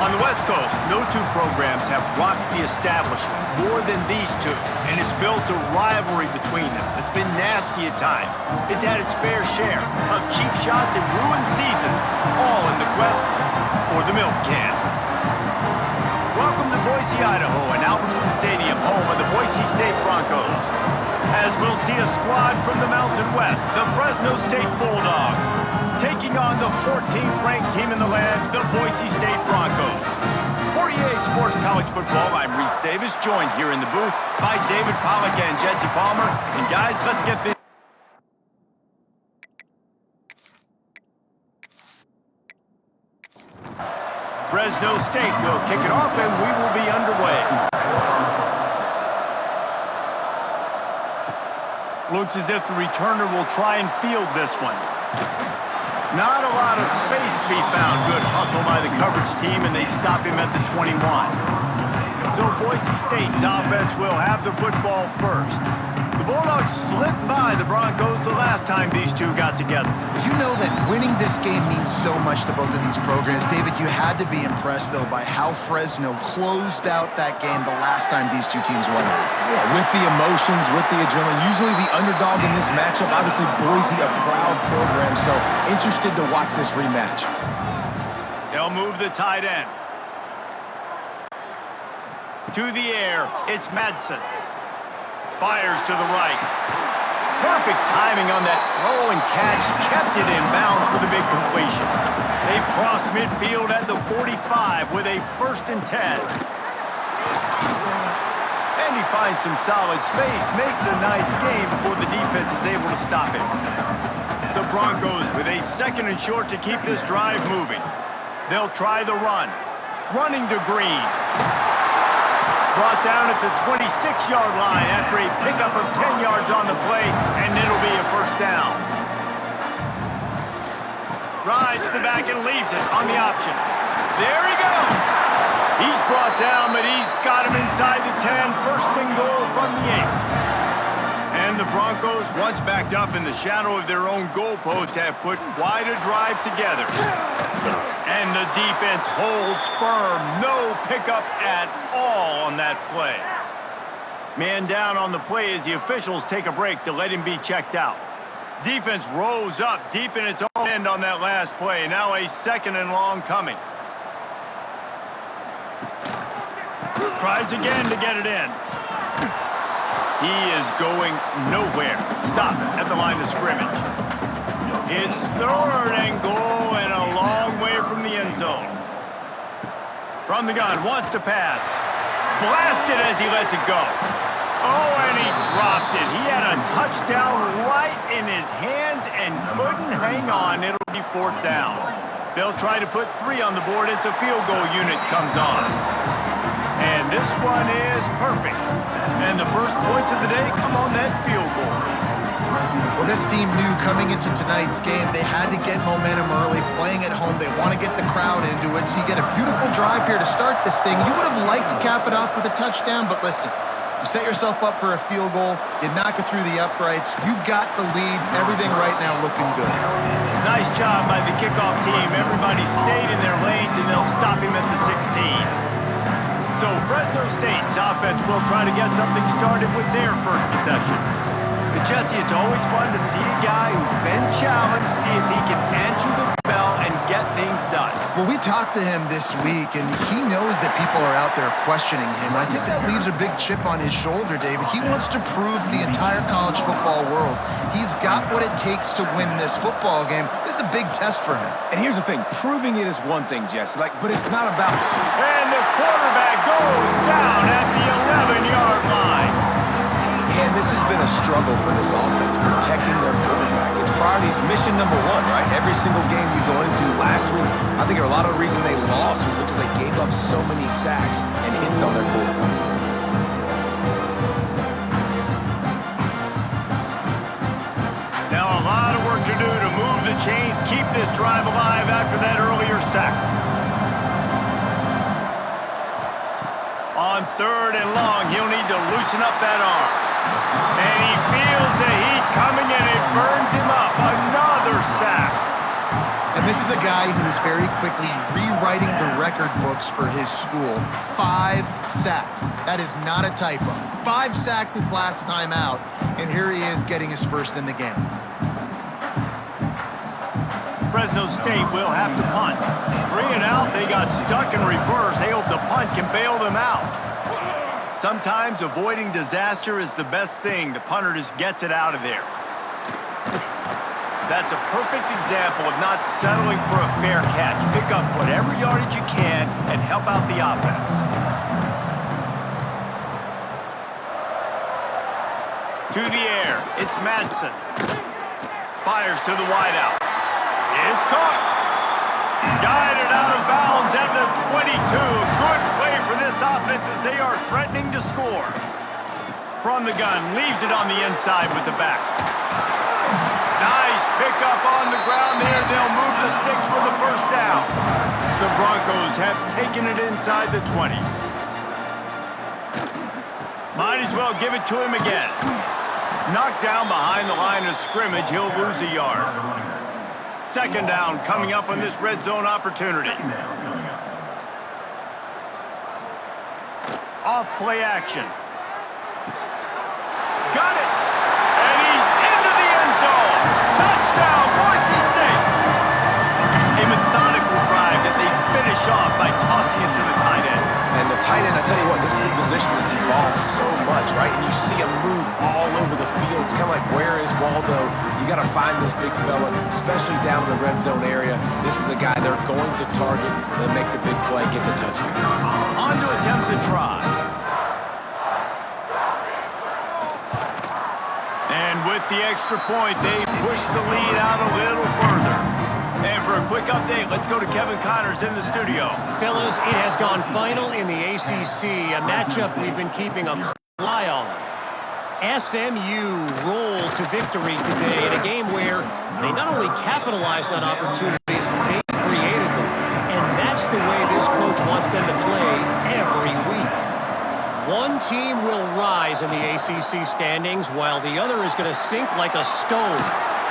On the West Coast, no two programs have rocked the establishment more than these two, and it's built a rivalry between them that's been nasty at times. It's had its fair share of cheap shots and ruined seasons, all in the quest for the milk can. Welcome to Boise, Idaho, and Albertson Stadium, home of the Boise State Broncos. As we'll see a squad from the Mountain West, the Fresno State Bulldogs, taking on the 14th ranked team in the land, the Boise State Broncos. For EA Sports College Football, I'm Reese Davis, joined here in the booth by David Pollack and Jesse Palmer. And guys, let's get this. Fresno State will kick it off and we will be underway. Looks as if the returner will try and field this one. Not a lot of space to be found. Good hustle by the coverage team, and they stop him at the 21. So Boise State's offense will have the football first. The Bulldogs slipped by the Broncos the last time these two got together. You know that winning this game means so much to both of these programs. David, you had to be impressed, though, by how Fresno closed out that game the last time these two teams won it. Yeah, with the emotions, with the adrenaline. Usually the underdog in this matchup. Obviously, Boise, a proud program, so interested to watch this rematch. They'll move the tight end. To the air, it's Madsen. Fires to the right. Perfect timing on that throw and catch. Kept it in bounds for the big completion. They cross midfield at the 45 with a 1st and 10. And he finds some solid space. Makes a nice game before the defense is able to stop him. The Broncos with a 2nd and short to keep this drive moving. They'll try the run. Running to Green. Brought down at the 26-yard line after a pickup of 10 yards on the play, and it'll be a 1st down. Rides the back and leaves it on the option. There he goes. He's brought down, but he's got him inside the 10. 1st and goal from the 8. And the Broncos, once backed up in the shadow of their own goalpost, have put quite a drive together. And the defense holds firm. No pickup at all on that play. Man down on the play as the officials take a break to let him be checked out. Defense rose up deep in its own end on that last play. Now a 2nd and long coming. Tries again to get it in. He is going nowhere. Stop at the line of scrimmage. It's 3rd and goal and a long way from the end zone. From the gun, wants to pass. Blasted as he lets it go. Oh, and he dropped it. He had a touchdown right in his hands and couldn't hang on. It'll be 4th down. They'll try to put 3 on the board as the field goal unit comes on. And this one is perfect. And the first points of the day come on that field goal. Well, this team knew coming into tonight's game they had to get momentum early, playing at home. They want to get the crowd into it, so you get a beautiful drive here to start this thing. You would have liked to cap it off with a touchdown, but listen, you set yourself up for a field goal, you knock it through the uprights, you've got the lead, everything right now looking good. Nice job by the kickoff team. Everybody stayed in their lanes, and they'll stop him at the 16. So Fresno State's offense will try to get something started with their first possession. But Jesse, it's always fun to see a guy who's been challenged, see if he can answer the bell and get things done. Well, we talked to him this week, and he knows that people are out there questioning him. I think that leaves a big chip on his shoulder, David. He wants to prove to the entire college football world he's got what it takes to win this football game. This is a big test for him. And here's the thing, proving it is one thing, Jesse, but it's not about... And the quarterback goes down at the 11-yard line. And this has been a struggle for this offense, protecting their quarterback. It's priorities, mission number 1, right? Every single game we go into last week, I think a lot of the reason they lost was because they gave up so many sacks and hits on their quarterback. Now a lot of work to do to move the chains, keep this drive alive after that earlier sack. On 3rd and long, he'll need to loosen up that arm. And he feels the heat coming and it burns him up. Another sack. And And this is a guy who is very quickly rewriting the record books for his school. 5 sacks. That is not a typo. 5 sacks his last time out, and here he is getting his first in the game. Fresno State will have to punt. 3 and out, they got stuck in reverse. They hope the punt can bail them out. Sometimes avoiding disaster is the best thing. The punter just gets it out of there. That's a perfect example of not settling for a fair catch. Pick up whatever yardage you can and help out the offense. To the air, it's Madsen. Fires to the wideout. It's caught. Guided out of bounds at the 22. Good play for this offense as they are threatening to score. From the gun, leaves it on the inside with the back. Nice pickup on the ground there. They'll move the sticks for the first down. The Broncos have taken it inside the 20. Might as well give it to him again. Knocked down behind the line of scrimmage, he'll lose a yard. Second down coming up on this red zone opportunity. Off play action. Got it! And he's into the end zone! Touchdown, Boise State! A methodical drive that they finish off by tossing it to the tight end. And the tight end, I tell you what, this is a position that's evolved so much, right? And you see him move all over the field. It's kind of like, where is Waldo? You got to find this big fella, especially down in the red zone area. This is the guy they're going to target and make the big play, get the touchdown. On to attempt to try. And with the extra point, they push the lead out a little further. And for a quick update, let's go to Kevin Connors in the studio. Fellas, it has gone final in the ACC, a matchup we've been keeping a eye on. SMU rolled to victory today in a game where they not only capitalized on opportunities, they created them. And that's the way this coach wants them to play every week. One team will rise in the ACC standings while the other is going to sink like a stone.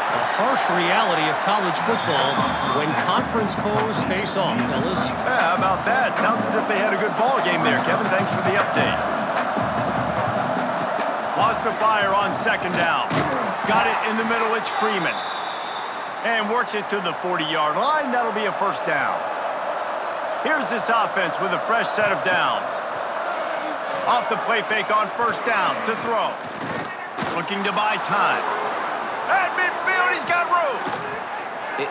The harsh reality of college football when conference foes face off, fellas. Yeah, how about that? Sounds as if they had a good ball game there, Kevin. Thanks for the update. Lost the fire on second down. Got it in the middle, it's Freeman. And works it to the 40-yard line. That'll be a first down. Here's this offense with a fresh set of downs. Off the play fake on first down to throw. Looking to buy time. At midfield, he's got room.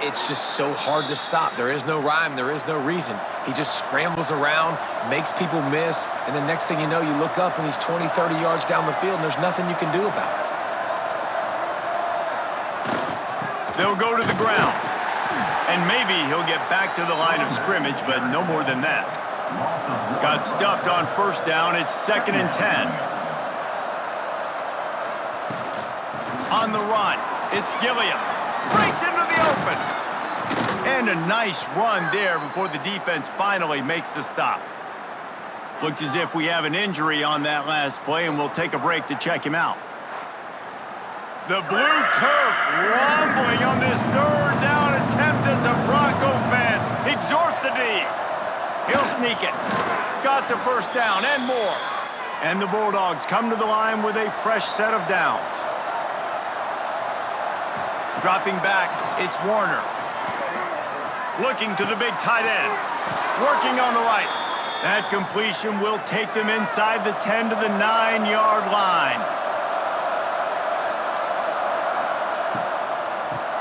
It's just so hard to stop. There is no rhyme. There is no reason. He just scrambles around, makes people miss, and the next thing you know, you look up and he's 20, 30 yards down the field, and there's nothing you can do about it. They'll go to the ground. And maybe he'll get back to the line of scrimmage, but no more than that. Got stuffed on first down. It's 2nd and 10. On the run, it's Gilliam. Breaks into the open. And a nice run there before the defense finally makes the stop. Looks as if we have an injury on that last play, and we'll take a break to check him out. The blue turf rumbling on this third down attempt as the Bronco fans exhort the D. He'll sneak it. Got the first down and more. And the Bulldogs come to the line with a fresh set of downs. Dropping back, it's Warner. Looking to the big tight end. Working on the right. That completion will take them inside the 10 to the 9-yard line.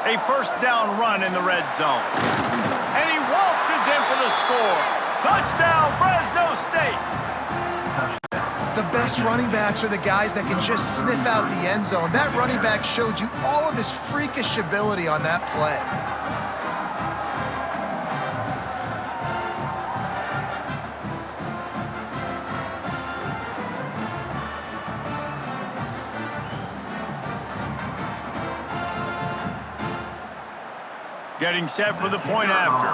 A first down run in the red zone. And he waltzes in for the score. Touchdown, Fresno State. The best running backs are the guys that can just sniff out the end zone. That running back showed you all of his freakish ability on that play. Getting set for the point after.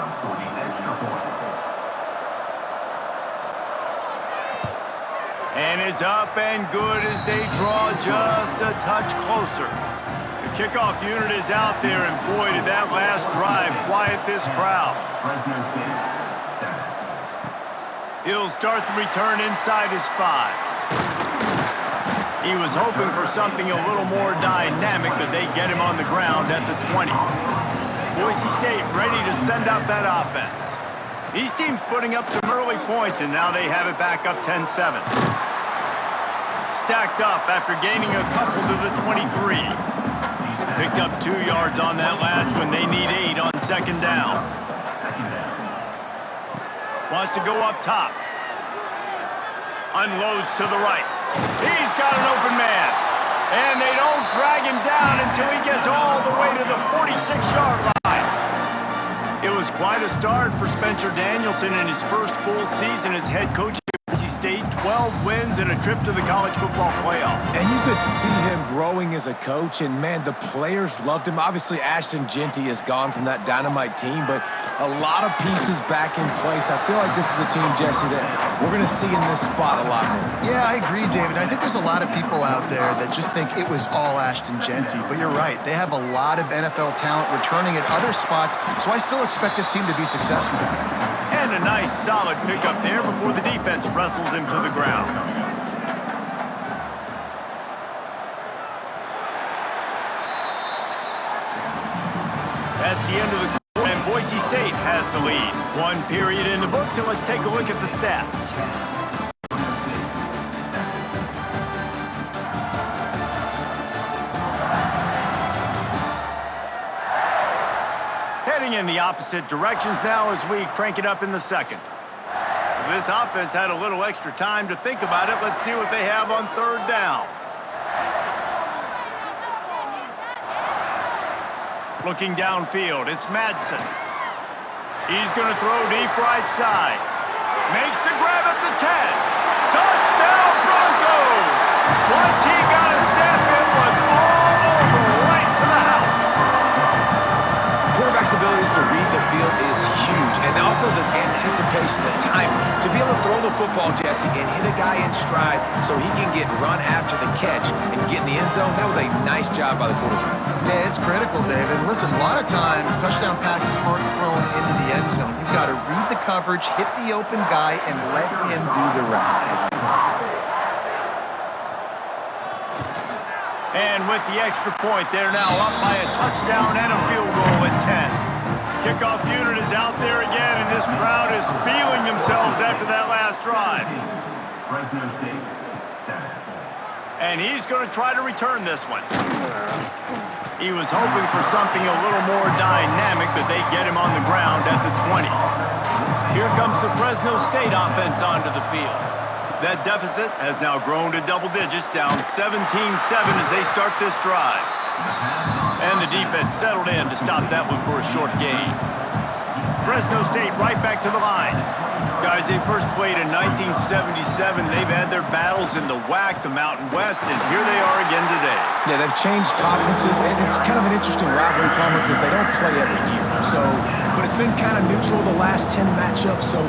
And it's up and good as they draw just a touch closer. The Kickoff unit is out there, and boy, did that last drive quiet this crowd. He'll start the return inside his 5. He was hoping for something a little more dynamic, but they get him on the ground at the 20. Boise State ready to send out that offense. These teams putting up some early points, and now they have it back up 10-7. Stacked up after gaining a couple to the 23. Picked up 2 yards on that last one. They need 8 on second down. Wants to go up top. Unloads to the right. He's got an open man. And they don't drag him down until he gets all the way to the 46-yard line. It was quite a start for Spencer Danielson in his first full season as head coach at Boise State. 12 wins and a trip to the college football playoff. And you could see him growing as a coach, and man, the players loved him. Obviously, Ashton Jeanty is gone from that Dynamite team, but a lot of pieces back in place. I feel like this is a team, Jesse, that we're going to see in this spot a lot more. Yeah, I agree, David. I think there's a lot of people out there that just think it was all Ashton Jeanty, but you're right. They have a lot of NFL talent returning at other spots, so I still expect this team to be successful. And a nice, solid pickup there before the defense wrestles him to the ground. That's the end of the quarter, and Boise State has the lead. 1 period in the books, and let's take a look at the stats. Heading in the opposite directions now as we crank it up in the second. This offense had a little extra time to think about it. Let's see what they have on third down. Looking downfield, it's Madsen. He's going to throw deep right side. Makes the grab at the 10. Touchdown Broncos! Once he got a step, it was all over, right to the house. Quarterback's abilities to read the field is huge, and also the anticipation, the time to be able to throw the football, Jesse, and hit a guy in stride so he can get run after the catch and get in the end zone. That was a nice job by the quarterback. Yeah, it's critical, David. Listen, a lot of times touchdown passes aren't thrown into the end zone. You've got to read the coverage, hit the open guy, and let him do the rest. And with the extra point, they're now up by a touchdown and a field goal at 10. Kickoff unit is out there again, and this crowd is feeling themselves after that last drive. Fresno State, 7. And he's going to try to return this one. He was hoping for something a little more dynamic, but they get him on the ground at the 20. Here comes the Fresno State offense onto the field. That deficit has now grown to double digits, down 17-7 as they start this drive. And the defense settled in to stop that one for a short gain. Fresno State right back to the line. Guys, they first played in 1977. They've had their battles in the WAC, the Mountain West, and here they are again today. Yeah, they've changed conferences, and it's kind of an interesting rivalry, Palmer, because they don't play every year. But it's been kind of neutral the last 10 matchups, so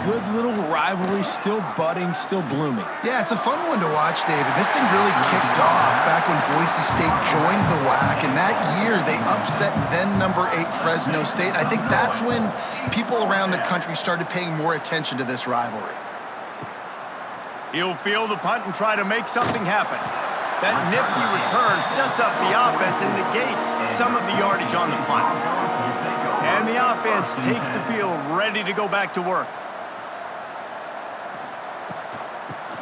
good little rivalry, still budding, still blooming. Yeah, it's a fun one to watch, David. This thing really kicked off back when Boise State joined the WAC, and that year they upset then number 8 Fresno State. I think that's when people around the country started paying more attention to this rivalry. He'll field the punt and try to make something happen. That nifty return sets up the offense and negates some of the yardage on the punt. And the offense takes the field ready to go back to work.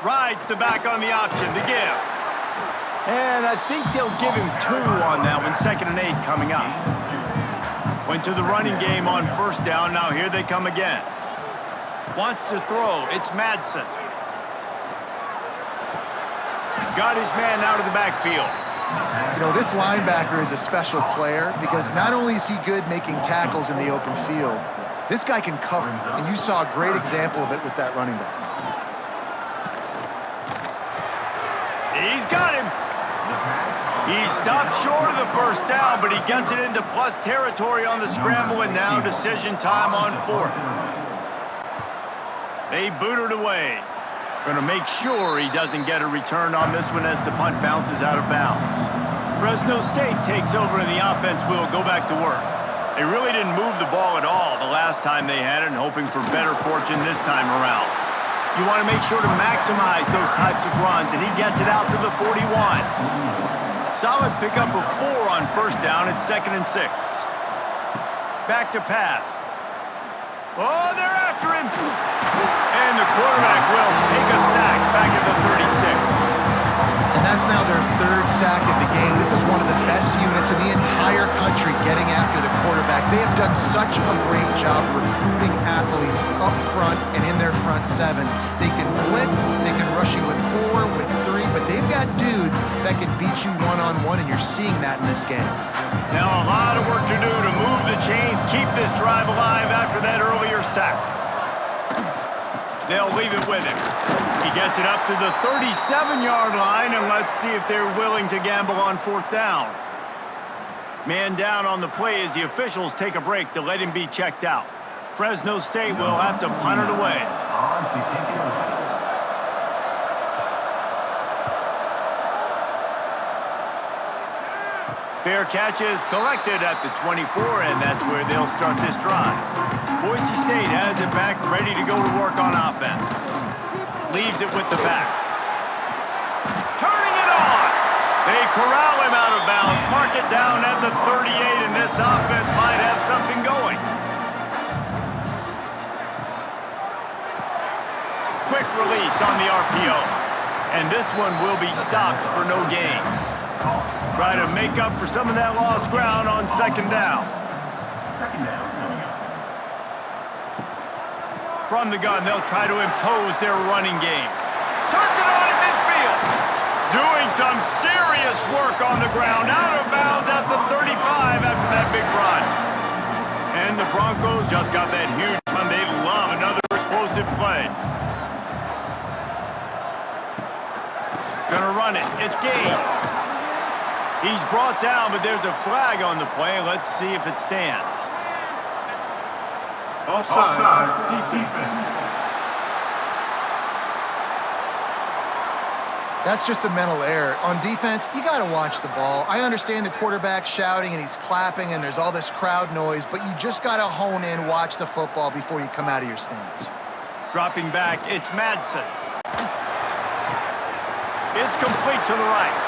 Rides the back on the option to give. And I think they'll give him 2 on that one, 2nd and 8 coming up. Went to the running game on first down, now here they come again. Wants to throw, it's Madsen. Got his man out of the backfield. You know, this linebacker is a special player because not only is he good making tackles in the open field, this guy can cover, and you saw a great example of it with that running back. He's got him. He stopped short of the first down, but he gets it into plus territory on the scramble, and now decision time on 4th. They boot it away. Going to make sure he doesn't get a return on this one as the punt bounces out of bounds. Fresno State takes over and the offense will go back to work. They really didn't move the ball at all the last time they had it, and hoping for better fortune this time around. You want to make sure to maximize those types of runs, and he gets it out to the 41. Solid pickup of 4 on first down. It's 2nd and 6. Back to pass. Oh, they're after him. And the quarterback will take a sack back at the 36. And that's now their 3rd sack of the game. This is one of the best units in the entire country getting after the quarterback. They have done such a great job recruiting athletes up front and in their front 7. They can blitz, they can rush you with 4, with 3, but they've got dudes that can beat you one-on-one, and you're seeing that in this game. Now a lot of work to do to move the chains, keep this drive alive after that earlier sack. They'll leave it with him. He gets it up to the 37-yard line, and let's see if they're willing to gamble on 4th down. Man down on the play as the officials take a break to let him be checked out. Fresno State will have to punt it away. On to kick it away. Fair catch is collected at the 24, and that's where they'll start this drive. Boise State has it back, ready to go to work on offense. Leaves it with the back. Turning it on! They corral him out of bounds, mark it down at the 38, and this offense might have something going. Quick release on the RPO. And this one will be stopped for no gain. Try to make up for some of that lost ground on 2nd down. 2nd down coming up. From the gun, they'll try to impose their running game. Turns it on at midfield. Doing some serious work on the ground. Out of bounds at the 35 after that big run. And the Broncos just got that huge run. They love another explosive play. Gonna run it. It's Gaines. He's brought down, but there's a flag on the play. Let's see if it stands. Offside. Defense. That's just a mental error. On defense, you got to watch the ball. I understand the quarterback shouting and he's clapping and there's all this crowd noise, but you just got to hone in, watch the football before you come out of your stance. Dropping back, it's Madsen. It's complete to the right.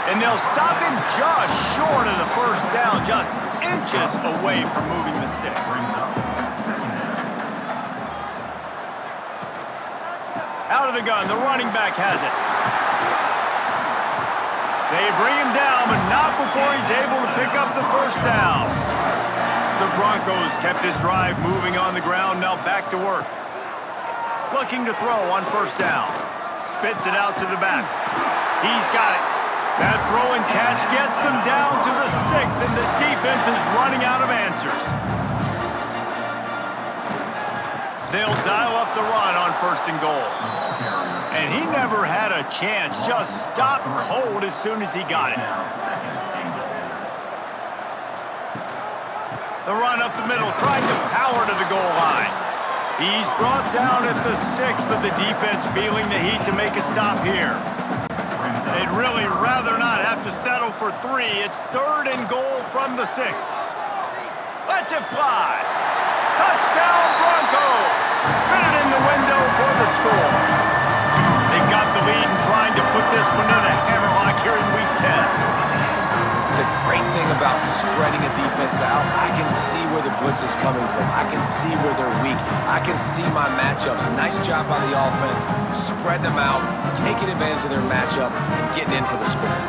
And they'll stop him just short of the first down, just inches away from moving the sticks. Out of the gun, the running back has it. They bring him down, but not before he's able to pick up the first down. The Broncos kept this drive moving on the ground, now back to work. Looking to throw on first down. Spits it out to the back. He's got it. That throw and catch gets them down to the 6, and the defense is running out of answers. They'll dial up the run on 1st and goal. And he never had a chance, just stopped cold as soon as he got it. The run up the middle, trying to power to the goal line. He's brought down at the 6, but the defense feeling the heat to make a stop here. They'd really rather not have to settle for 3. It's 3rd and goal from the 6. Lets it fly. Touchdown, Broncos. Fit it in the window for the score. They've got the lead and trying to put this one in a hammerlock here in Week 10. The great thing about spreading a defense out, I can see where the blitz is coming from. I can see where they're weak. I can see my matchups. Nice job by the offense. Spread them out, taking advantage of their matchup, and getting in for the score.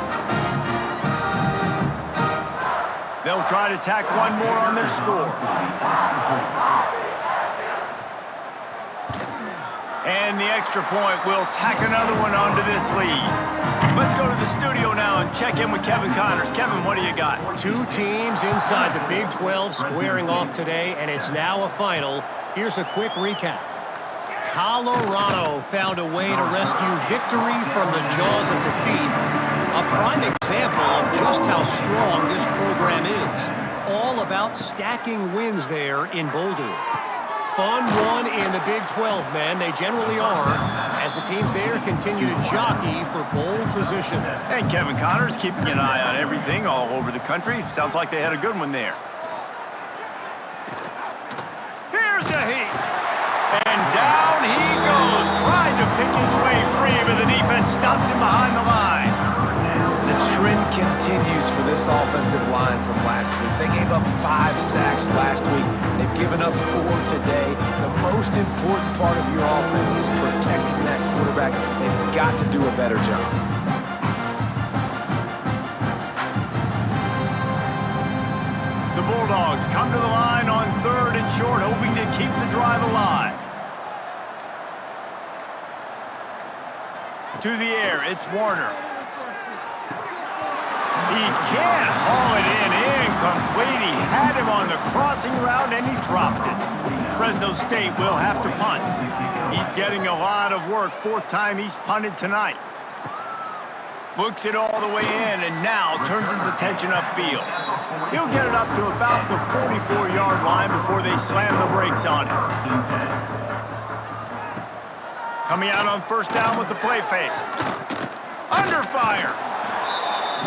They'll try to tack one more on their score. And the extra point will tack another one onto this lead. Let's go to the studio now and check in with Kevin Connors. Kevin, what do you got? 2 teams inside the Big 12 squaring off today, and it's now a final. Here's a quick recap. Colorado found a way to rescue victory from the jaws of defeat. A prime example of just how strong this program is. All about stacking wins there in Boulder. Fun one in the Big 12, man. They generally are. as the teams there continue to jockey for bowl position. And Kevin Connor's keeping an eye on everything all over the country. Sounds like they had a good one there. Here's a heat. And down he goes, trying to pick his way free, but the defense stops him behind the line. The trend continues for this offensive line from last week. They gave up 5 sacks last week. They've given up 4 today. The most important part of your offense is protecting that quarterback. They've got to do a better job. The Bulldogs come to the line on 3rd and short, hoping to keep the drive alive. To the air, it's Warner. He can't haul it in, incomplete. He had him on the crossing route and he dropped it. Fresno State will have to punt. He's getting a lot of work, 4th time he's punted tonight. Looks it all the way in and now turns his attention upfield. He'll get it up to about the 44-yard line before they slam the brakes on him. Coming out on 1st down with the play fake. Under fire.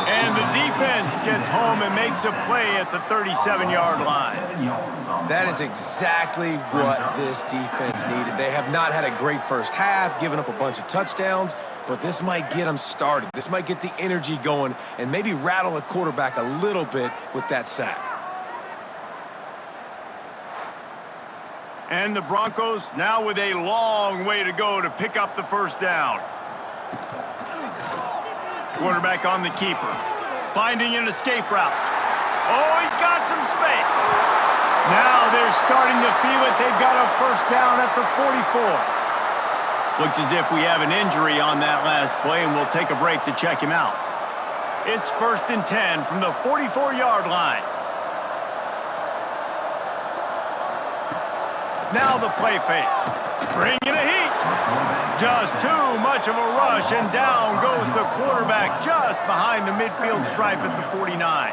And the defense gets home and makes a play at the 37-yard line. That is exactly what this defense needed. They have not had a great first half, given up a bunch of touchdowns, but this might get them started. This might get the energy going and maybe rattle the quarterback a little bit with that sack. And the Broncos now with a long way to go to pick up the 1st down. Quarterback on the keeper. Finding an escape route. Oh, he's got some space. Now they're starting to feel it. They've got a 1st down at the 44. Looks as if we have an injury on that last play, and we'll take a break to check him out. It's 1st and 10 from the 44-yard line. Now the play fake. Bringing a heat. Just too much of a rush, and down goes the quarterback just behind the midfield stripe at the 49.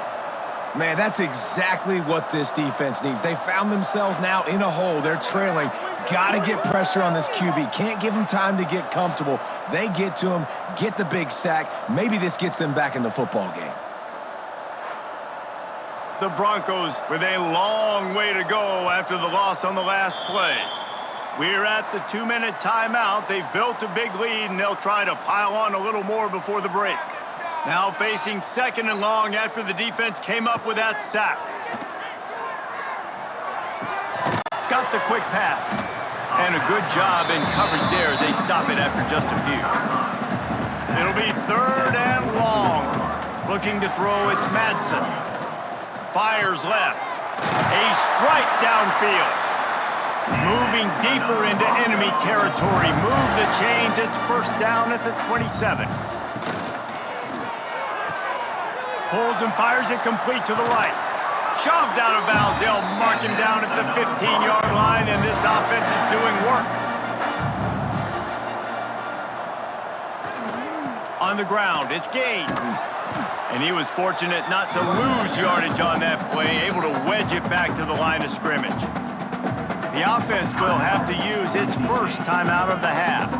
Man, that's exactly what this defense needs. They found themselves now in a hole. They're trailing. Got to get pressure on this QB. Can't give him time to get comfortable. They get to him, get the big sack. Maybe this gets them back in the football game. The Broncos with a long way to go after the loss on the last play. We're at the 2-minute timeout. They've built a big lead, and they'll try to pile on a little more before the break. Now facing 2nd and long after the defense came up with that sack. Got the quick pass. And a good job in coverage there as they stop it after just a few. It'll be 3rd and long. Looking to throw, it's Madsen. Fires left. A strike downfield. Moving deeper into enemy territory. Move the chains. It's 1st down at the 27. Pulls and fires it complete to the right. Shoved out of bounds. They'll mark him down at the 15-yard line, and this offense is doing work. On the ground, it's Gaines. And he was fortunate not to lose yardage on that play, able to wedge it back to the line of scrimmage. The offense will have to use its 1st timeout of the half.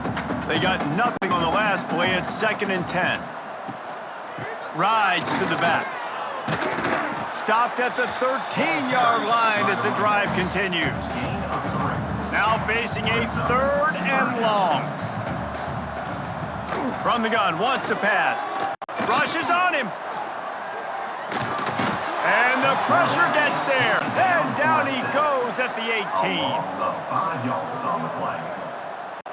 They got nothing on the last play. It's 2nd and 10. Rides to the back. Stopped at the 13-yard line as the drive continues. Now facing a 3rd and long. From the gun, wants to pass. Rushes on him. And the pressure gets there. And down he goes at the 18. The 5 yards on the play.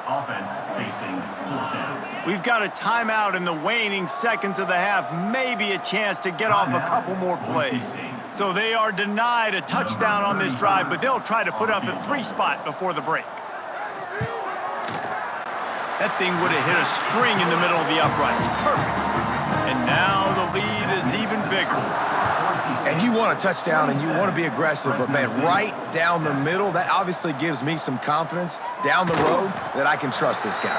Offense facing 4th down. We've got a timeout in the waning seconds of the half. Maybe a chance to get off a couple more plays. So they are denied a touchdown on this drive, but they'll try to put up a 3 spot before the break. That thing would have hit a string in the middle of the uprights. Perfect. And now the lead is even bigger. And you want a touchdown and you want to be aggressive, but man, right down the middle, that obviously gives me some confidence down the road that I can trust this guy.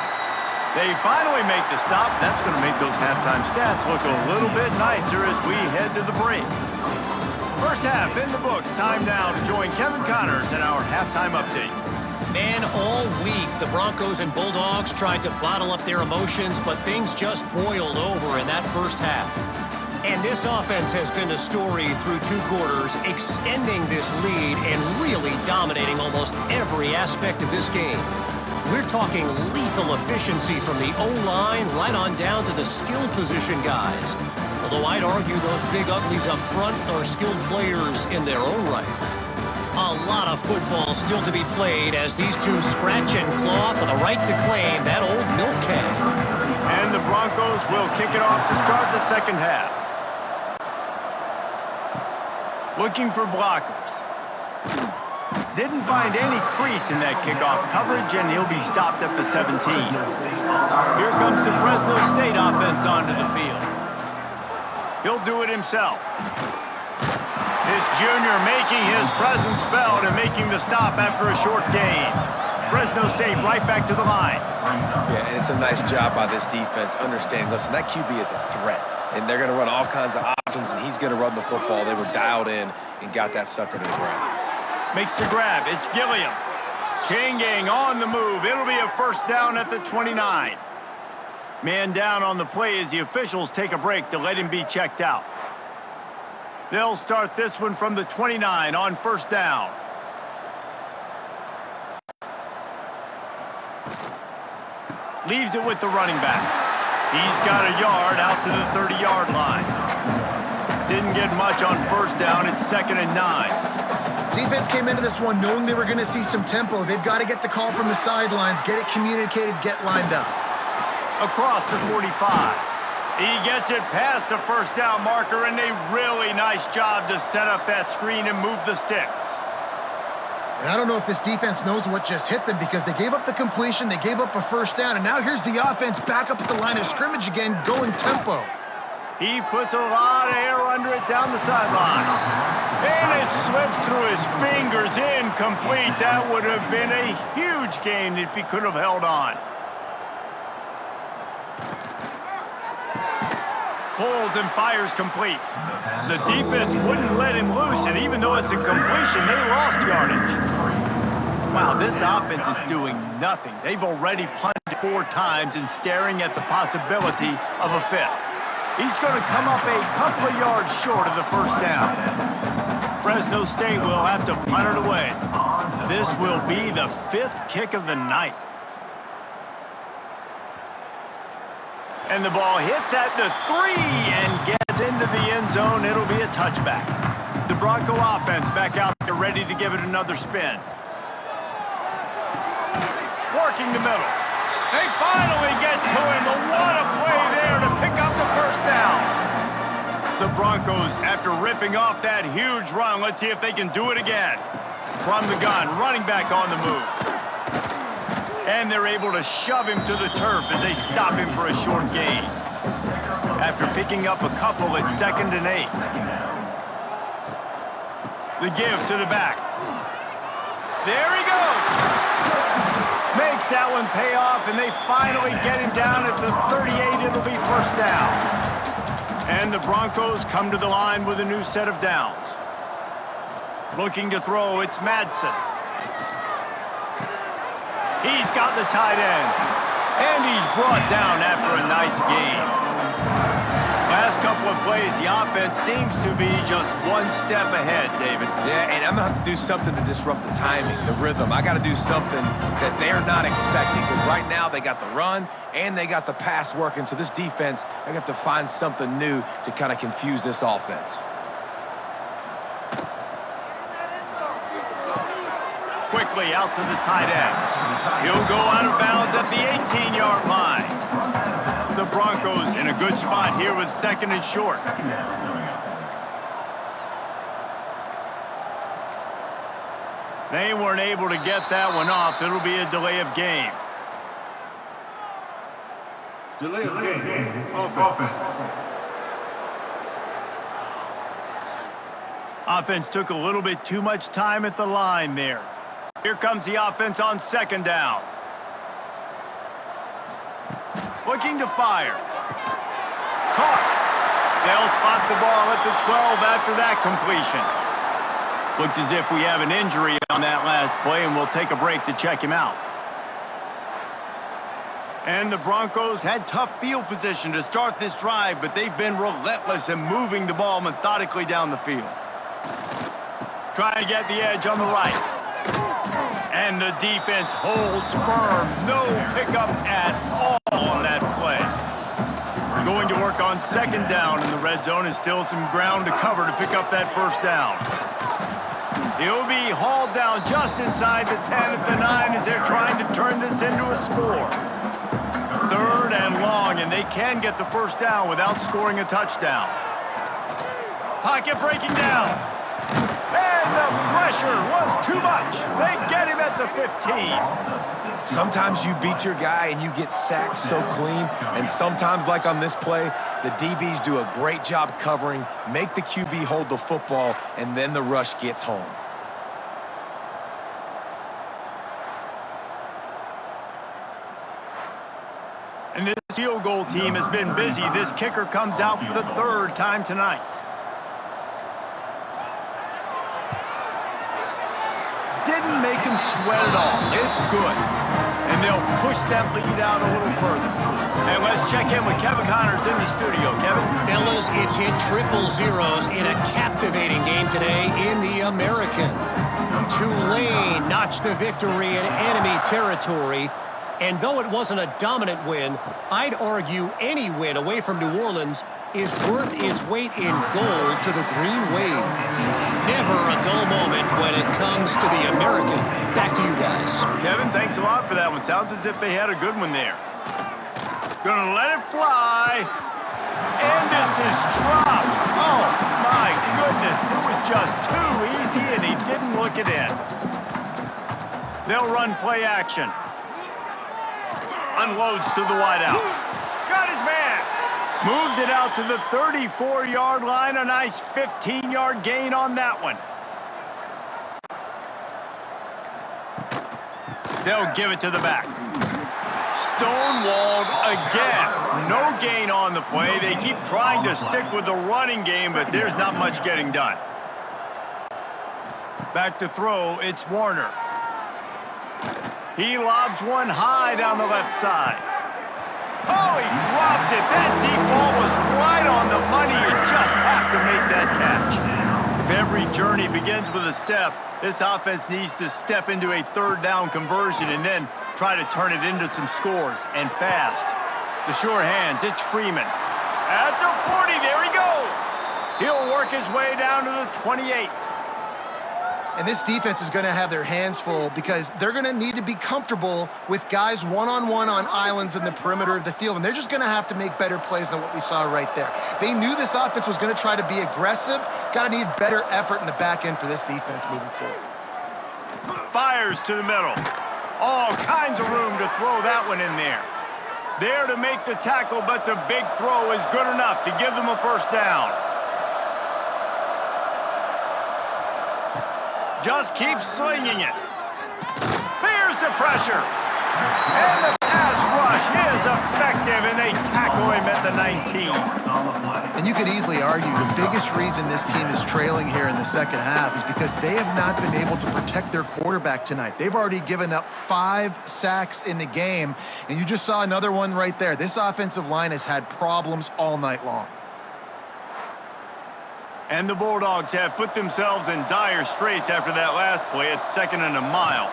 They finally make the stop. That's going to make those halftime stats look a little bit nicer as we head to the break. 1st half in the books. Time now to join Kevin Connors in our halftime update. Man, all week, the Broncos and Bulldogs tried to bottle up their emotions, but things just boiled over in that first half. And this offense has been the story through 2 quarters, extending this lead and really dominating almost every aspect of this game. We're talking lethal efficiency from the O-line right on down to the skill position guys. Although I'd argue those big uglies up front are skilled players in their own right. A lot of football still to be played as these two scratch and claw for the right to claim that old milk can. And the Broncos will kick it off to start the second half. Looking for blockers. Didn't find any crease in that kickoff coverage, and he'll be stopped at the 17. Here comes the Fresno State offense onto the field. He'll do it himself. This junior making his presence felt and making the stop after a short gain. Fresno State right back to the line. Yeah, and it's a nice job by this defense understanding, listen, that QB is a threat, and they're going to run all kinds of options, and he's going to run the football. They were dialed in and got that sucker to the ground. Makes the grab. It's Gilliam. Chain gang on the move. It'll be a first down at the 29. Man down on the play as the officials take a break to let him be checked out. They'll start this one from the 29 on first down. Leaves it with the running back. He's got a yard out to the 30-yard line. Didn't get much on first down. It's 2nd and 9. Defense came into this one knowing they were going to see some tempo. They've got to get the call from the sidelines, get it communicated, get lined up. Across the 45. He gets it past the first down marker, and a really nice job to set up that screen and move the sticks. And I don't know if this defense knows what just hit them because they gave up the completion, they gave up a first down, and now here's the offense back up at the line of scrimmage again, going tempo. He puts a lot of air under it down the sideline. And it slips through his fingers, incomplete. That would have been a huge gain if he could have held on. Pulls and fires complete. The defense wouldn't let him loose, and even though it's a completion, they lost yardage. Wow, this offense is doing nothing. They've already punted 4 times and staring at the possibility of a 5th. He's going to come up a couple of yards short of the first down. Fresno State will have to punt it away. This will be the 5th kick of the night. And the ball hits at the 3 and gets into the end zone. It'll be a touchback. The Bronco offense back out there ready to give it another spin. Working the middle. They finally get to him. What a play there to pick up the first down. The Broncos, after ripping off that huge run, let's see if they can do it again. From the gun, running back on the move. And they're able to shove him to the turf as they stop him for a short gain. After picking up a couple, it's 2nd and 8. The give to the back. There he goes. Makes that one pay off, and they finally get him down at the 38. It'll be first down. And the Broncos come to the line with a new set of downs. Looking to throw, it's Madsen. He's got the tight end. And he's brought down after a nice game. Last couple of plays, the offense seems to be just one step ahead, David. Yeah, and I'm going to have to do something to disrupt the timing, the rhythm. I got to do something that they're not expecting because right now they got the run and they got the pass working. So this defense, they're going to have to find something new to kind of confuse this offense. Quickly out to the tight end. He'll go out of bounds at the 18-yard line. The Broncos in a good spot here with 2nd and short. They weren't able to get that one off. It'll be a delay of game. Delay of game. Offense. Offense took a little bit too much time at the line there. Here comes the offense on 2nd down. Looking to fire. Caught. They'll spot the ball at the 12 after that completion. Looks as if we have an injury on that last play, and we'll take a break to check him out. And the Broncos had tough field position to start this drive, but they've been relentless in moving the ball methodically down the field. Trying to get the edge on the right. And the defense holds firm. No pickup at all on that play. Going to work on second down in the red zone, and still some ground to cover to pick up that first down. He'll be hauled down just inside the 10 at the 9 as they're trying to turn this into a score. Third and long, and they can get the first down without scoring a touchdown. Pocket breaking down. And the pressure was too much. They get him at the 15. Sometimes you beat your guy and you get sacked so clean, and sometimes, like on this play, the DBs do a great job covering, make the QB hold the football, and then the rush gets home. And this field goal team has been busy. This kicker comes out for the third time tonight. Didn't make him sweat at all. It's good. And they'll push that lead out a little further. And let's check in with Kevin Connors in the studio. Kevin? Fellas, it's hit triple zeros in a captivating game today in the American. Tulane notched the victory in enemy territory. And though it wasn't a dominant win, I'd argue any win away from New Orleans is worth its weight in gold to the Green Wave. Never a dull moment when it comes to the American. Back to you guys. Kevin, thanks a lot for that one. Sounds as if they had a good one there. Gonna let it fly. And this is dropped. Oh, my goodness. It was just too easy, and he didn't look it in. They'll run play action. Unloads to the wideout. Got his man. Moves it out to the 34-yard line. A nice 15-yard gain on that one. They'll give it to the back. Stonewalled again. No gain on the play. They keep trying to stick with the running game, but there's not much getting done. Back to throw, it's Warner. He lobs one high down the left side. Oh, he dropped it. That deep ball was right on the money. You just have to make that catch. If every journey begins with a step, this offense needs to step into a third down conversion and then try to turn it into some scores, and fast. The sure hands, it's Freeman. At the 40, there he goes. He'll work his way down to the 28. And this defense is going to have their hands full because they're going to need to be comfortable with guys one-on-one on islands in the perimeter of the field, and they're just going to have to make better plays than what we saw right there. They knew this offense was going to try to be aggressive. Got to need better effort in the back end for this defense moving forward. Fires to the middle. All kinds of room to throw that one in there. There to make the tackle, but the big throw is good enough to give them a first down. Just keep slinging it. Here's the pressure. And the pass rush is effective, and they tackle him at the 19. And you could easily argue the biggest reason this team is trailing here in the second half is because they have not been able to protect their quarterback tonight. They've already given up 5 sacks in the game, and you just saw another one right there. This offensive line has had problems all night long. And the Bulldogs have put themselves in dire straits after that last play. It's 2nd and a mile.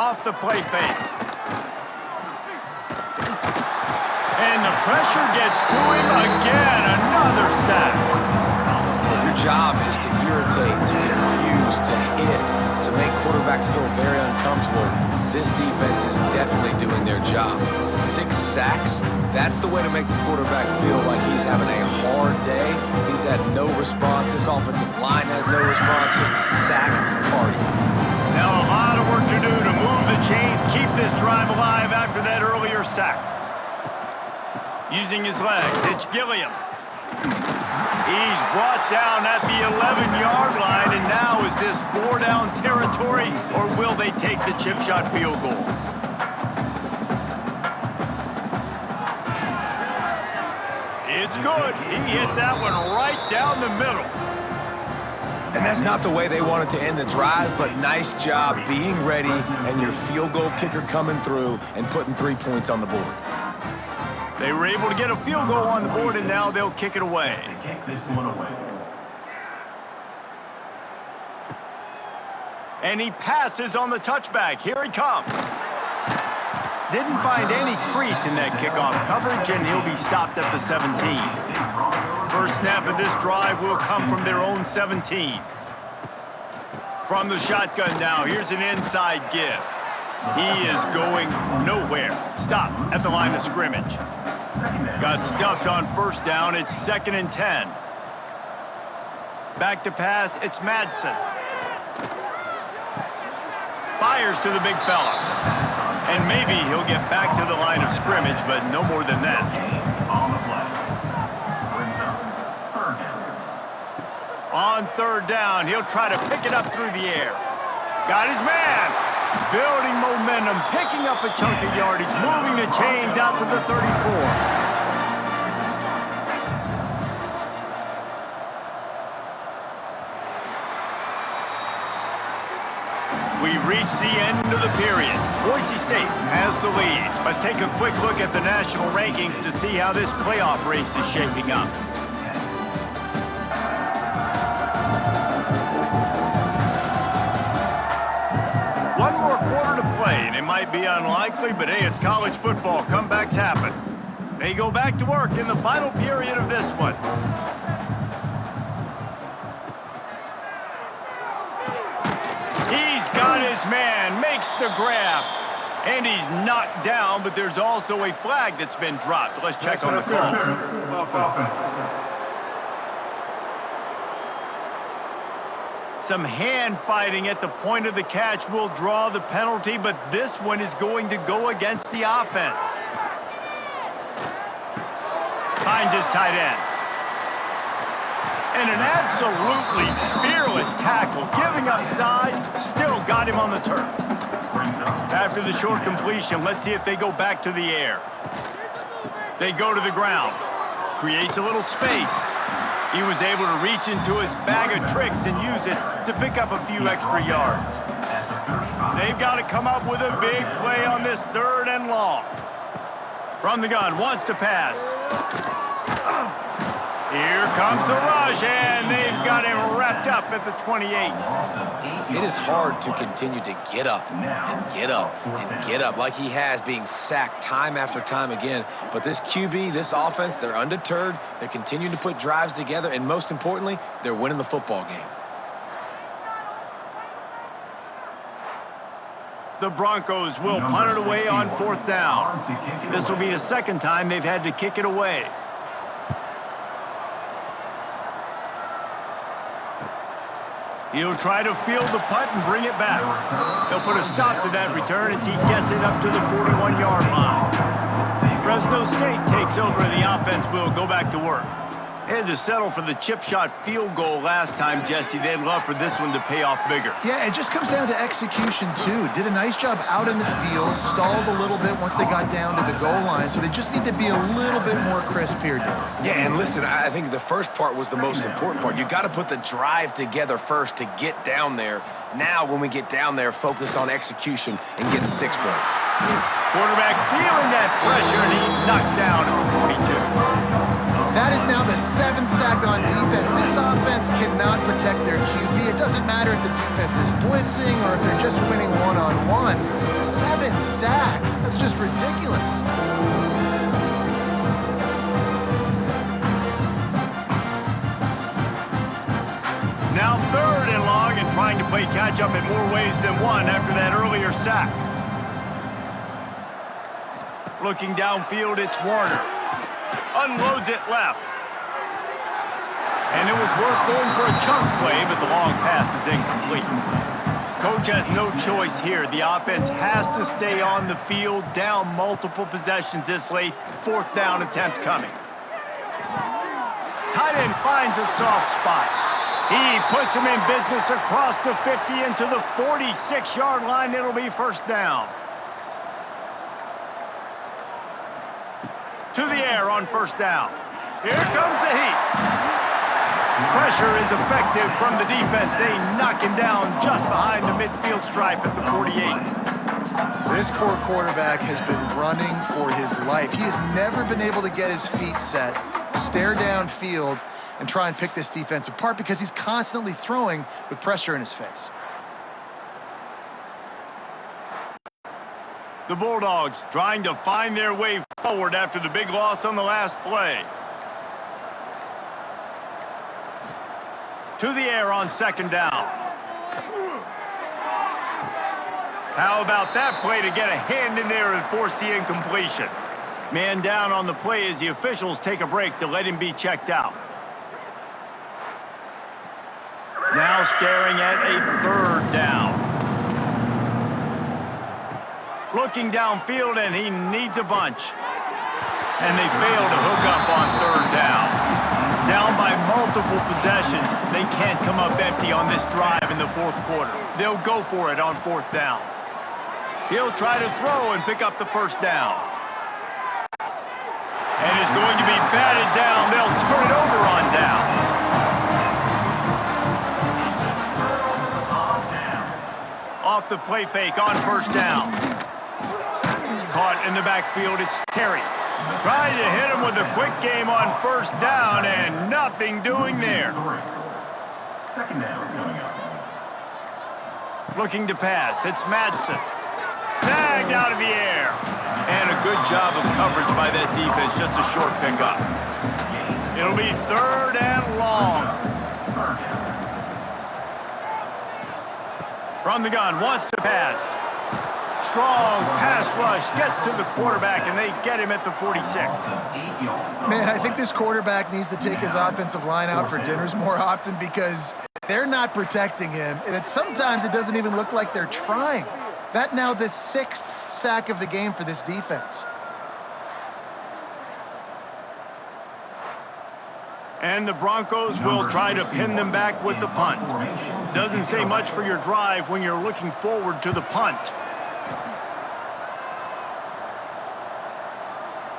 Off the play fake. And the pressure gets to him again. Another sack. If your job is to irritate, to confuse, to hit, to make quarterbacks feel very uncomfortable, this defense is definitely doing their job. 6 sacks, that's the way to make the quarterback feel like he's having a hard day. He's had no response. This offensive line has no response, just a sack party. Now a lot of work to do to move the chains, keep this drive alive after that earlier sack. Using his legs, it's Gilliam. He's brought down at the 11-yard line, and now is this 4-down territory, or will they take the chip shot field goal? It's good. He hit that one right down the middle. And that's not the way they wanted to end the drive, but nice job being ready and your field goal kicker coming through and putting 3 points on the board. They were able to get a field goal on the board, and now they'll kick it away. To kick this one away. And he passes on the touchback. Here he comes. Didn't find any crease in that kickoff coverage, and he'll be stopped at the 17. First snap of this drive will come from their own 17. From the shotgun now, here's an inside give. He is going nowhere. Stop at the line of scrimmage. Got stuffed on first down. It's 2nd and 10. Back to pass. It's Madsen. Fires to the big fella. And maybe he'll get back to the line of scrimmage, but no more than that. On the play. Brings up 3rd down. On 3rd down, he'll try to pick it up through the air. Got his man. Building momentum, picking up a chunk of yardage, moving the chains out to the 34. We've reached the end of the period. Boise State has the lead. Let's take a quick look at the national rankings to see how this playoff race is shaping up. One more quarter to play, and it might be unlikely, but hey, it's college football. Comebacks happen. They go back to work in the final period of this one. He's got his man, makes the grab, and he's knocked down, but there's also a flag that's been dropped. Let's check on the call. Some hand fighting at the point of the catch will draw the penalty, but this one is going to go against the offense. Finds his tight end. And an absolutely fearless tackle, giving up size, still got him on the turf. After the short completion, let's see if they go back to the air. They go to the ground. Creates a little space. He was able to reach into his bag of tricks and use it to pick up a few extra yards. They've got to come up with a big play on this 3rd and long. From the gun, wants to pass. Here comes the rush, and they've got him wrapped up at the 28. It is hard to continue to get up and get up and get up like he has, being sacked time after time again. But this QB, this offense, they're undeterred. They're continuing to put drives together, and most importantly, they're winning the football game. The Broncos will punt it away on 4th down. This will be the 2nd time they've had to kick it away. He'll try to field the punt and bring it back. They'll put a stop to that return as he gets it up to the 41-yard line. Fresno State takes over, and the offense will go back to work. They had to settle for the chip shot field goal last time, Jesse. They'd love for this one to pay off bigger. Yeah, it just comes down to execution, too. Did a nice job out in the field, stalled a little bit once they got down to the goal line, so they just need to be a little bit more crisp here, Darren. Yeah, and listen, I think the first part was the most important part. You got to put the drive together first to get down there. Now, when we get down there, focus on execution and getting 6 points. Quarterback feeling that pressure, and he's knocked down at the 42. That is now the 7th sack on defense. This offense cannot protect their QB. It doesn't matter if the defense is blitzing or if they're just winning one-on-one. 7 sacks. That's just ridiculous. Now 3rd and long, and trying to play catch-up in more ways than one after that earlier sack. Looking downfield, it's Warner. Unloads it left. And it was worth going for a chunk play, but the long pass is incomplete. Coach has no choice here. The offense has to stay on the field, down multiple possessions this late. 4th down attempt coming. Tight end finds a soft spot. He puts him in business across the 50 into the 46-yard line. It'll be 1st down. To the air on 1st down. Here comes the heat. Pressure is effective from the defense. They knock him down just behind the midfield stripe at the 48. This poor quarterback has been running for his life. He has never been able to get his feet set, stare downfield, and try and pick this defense apart because he's constantly throwing with pressure in his face. The Bulldogs trying to find their way forward after the big loss on the last play. To the air on second down. How about that play to get a hand in there and force the incompletion? Man down on the play as the officials take a break to let him be checked out. Now staring at a third down. Looking downfield, and he needs a bunch. And they fail to hook up on third down. Down by multiple possessions, they can't come up empty on this drive in the fourth quarter. They'll go for it on fourth down. He'll try to throw and pick up the first down. And it's going to be batted down. They'll turn it over on downs. Off the play fake on first down. Caught in the backfield, it's Terry. Trying to hit him with a quick game on first down, and nothing doing there. Second down coming up. Looking to pass, it's Madsen. Snagged out of the air. And a good job of coverage by that defense, just a short pickup. It'll be third and long. From the gun, wants to pass. Strong pass rush, gets to the quarterback, and they get him at the 46. Man, I think this quarterback needs to take his offensive line out for dinners more often because they're not protecting him, and sometimes it doesn't even look like they're trying. That now the 6th sack of the game for this defense. And the Broncos will try to pin them back with the punt. Doesn't say much for your drive when you're looking forward to the punt.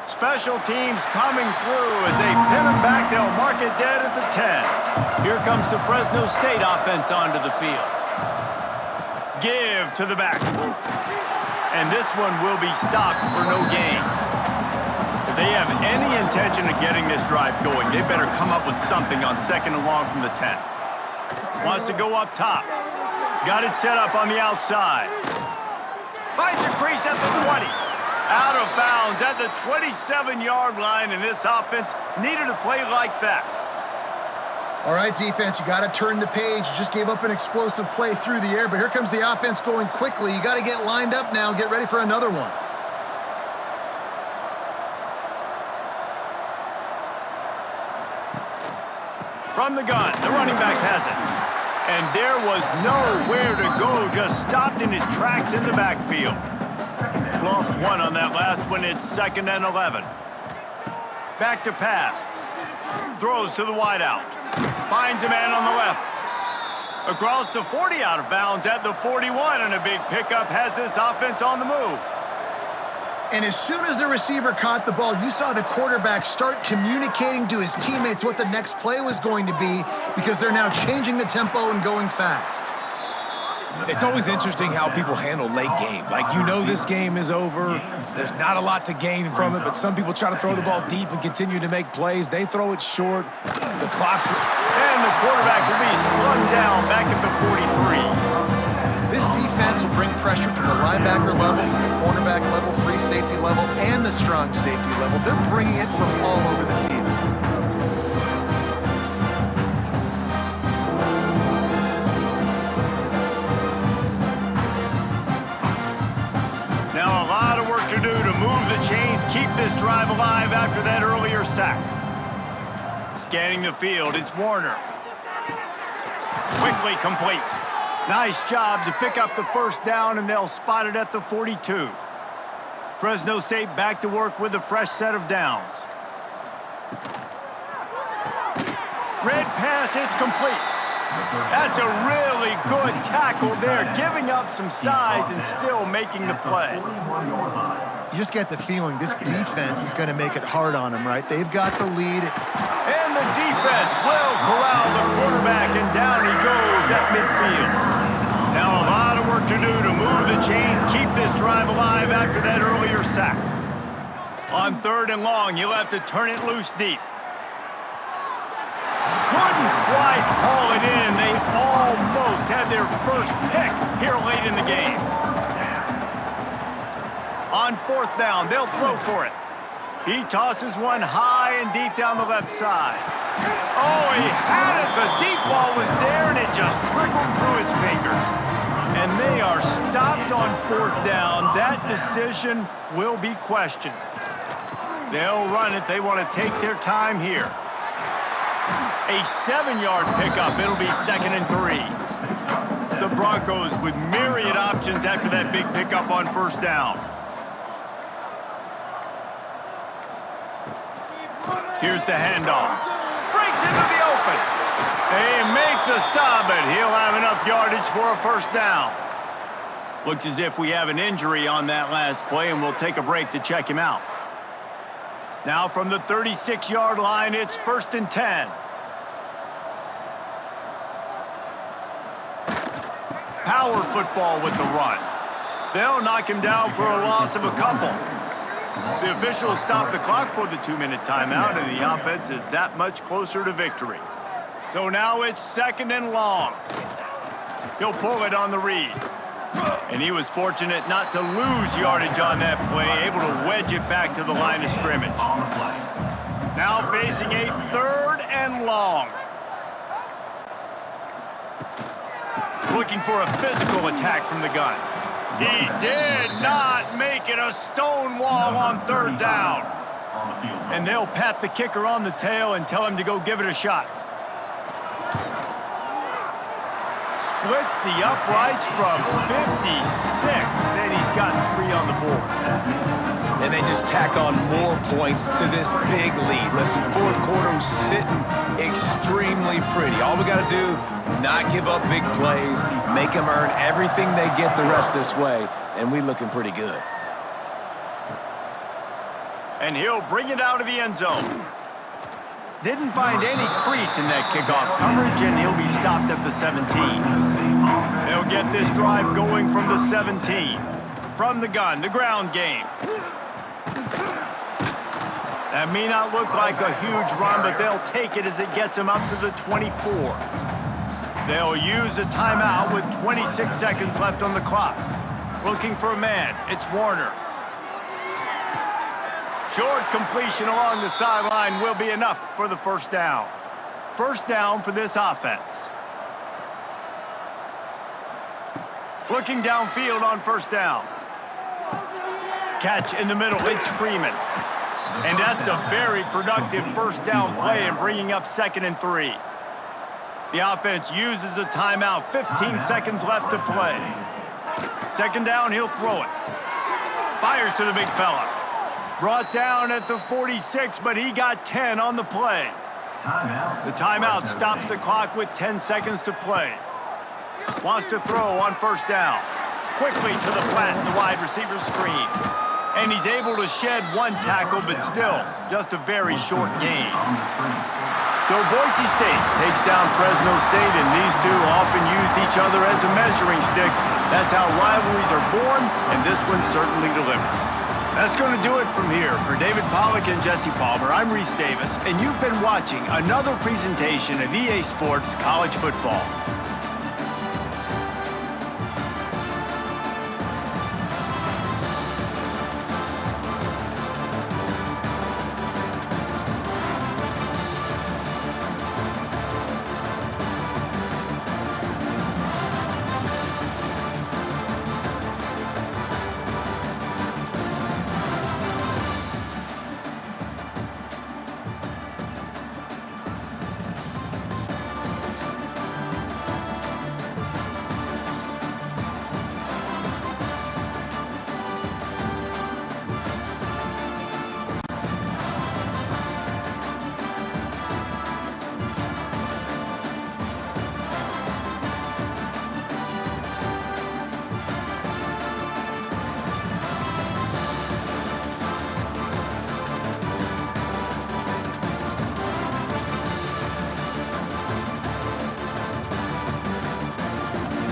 Special teams coming through as they pin them back. They'll mark it dead at the 10. Here comes the Fresno State offense onto the field. Give to the back. And this one will be stopped for no gain. If they have any intention of getting this drive going, they better come up with something on second and long from the 10. Wants to go up top. Got it set up on the outside. Finds a crease at the 20. Out of bounds at the 27-yard line, and this offense needed a play like that. All right, defense, you got to turn the page. You just gave up an explosive play through the air, but here comes the offense going quickly. You got to get lined up now and get ready for another one. From the gun, the running back has it. And there was nowhere to go, just stopped in his tracks in the backfield. Lost one on that last one. It's 2nd and 11. Back to pass. Throws to the wideout. Finds a man on the left. Across the 40, out of bounds at the 41, and a big pickup has this offense on the move. And as soon as the receiver caught the ball, you saw the quarterback start communicating to his teammates what the next play was going to be because they're now changing the tempo and going fast. It's always interesting how people handle late game. Like, you know this game is over. There's not a lot to gain from it, but some people try to throw the ball deep and continue to make plays. They throw it short. The clock's... And the quarterback will be slung down back at the 43. This defense will bring pressure from the linebacker level, from the cornerback level, free safety level, and the strong safety level. They're bringing it from all over the field. Now a lot of work to do to move the chains, keep this drive alive after that earlier sack. Scanning the field, it's Warner. Quickly complete. Nice job to pick up the first down, and they'll spot it at the 42. Fresno State back to work with a fresh set of downs. Red pass, it's complete. That's a really good tackle there, giving up some size and still making the play. you just get the feeling this defense is going to make it hard on them, right? They've got the lead. And the defense will corral the quarterback, and down he goes at midfield. Now a lot of work to do to move the chains, keep this drive alive after that earlier sack. On 3rd and long, you'll have to turn it loose deep. Couldn't quite haul it in. They almost had their first pick here late in the game. On 4th down, they'll throw for it. He tosses one high and deep down the left side. Oh, he had it. The deep ball was there, and it just trickled through his fingers. And they are stopped on 4th down. That decision will be questioned. They'll run it. They want to take their time here. A 7-yard pickup. It'll be 2nd and 3. The Broncos with myriad options after that big pickup on 1st down. Here's the handoff. Breaks into the open. They make the stop, but he'll have enough yardage for a 1st down. Looks as if we have an injury on that last play, and we'll take a break to check him out. Now from the 36-yard line, it's 1st and 10. Power football with the run. They'll knock him down for a loss of a couple. The officials stop the clock for the 2-minute timeout, and the offense is that much closer to victory. So now it's 2nd and long. He'll pull it on the read. And he was fortunate not to lose yardage on that play, able to wedge it back to the line of scrimmage. Now facing a 3rd and long. Looking for a physical attack from the gun. He did not make it. A stone wall on 3rd down. And they'll pat the kicker on the tail and tell him to go give it a shot. Splits the uprights from 56, and he's got 3 on the board. And they just tack on more points to this big lead. Listen, 4th quarter was sitting extremely pretty. All we got to do, not give up big plays, make them earn everything they get the rest this way, and we looking pretty good. And he'll bring it out of the end zone. Didn't find any crease in that kickoff coverage, and he'll be stopped at the 17. They'll get this drive going from the 17. From the gun, the ground game. That may not look like a huge run, but they'll take it as it gets them up to the 24. They'll use a timeout with 26 seconds left on the clock. Looking for a man. It's Warner. Short completion along the sideline will be enough for the 1st down. 1st down for this offense. Looking downfield on 1st down. Catch in the middle. It's Freeman. And that's a very productive 1st down play and bringing up 2nd and 3. The offense uses a timeout. 15 seconds left to play. 2nd down, he'll throw it. Fires to the big fella. Brought down at the 46, but he got 10 on the play. The timeout stops the clock with 10 seconds to play. Wants to throw on 1st down. Quickly to the flat, the wide receiver screen. And he's able to shed 1 tackle, but still, just a very short gain. So Boise State takes down Fresno State, and these two often use each other as a measuring stick. That's how rivalries are born, and this one certainly delivered. That's going to do it from here. For David Pollack and Jesse Palmer, I'm Reese Davis, and you've been watching another presentation of EA Sports College Football.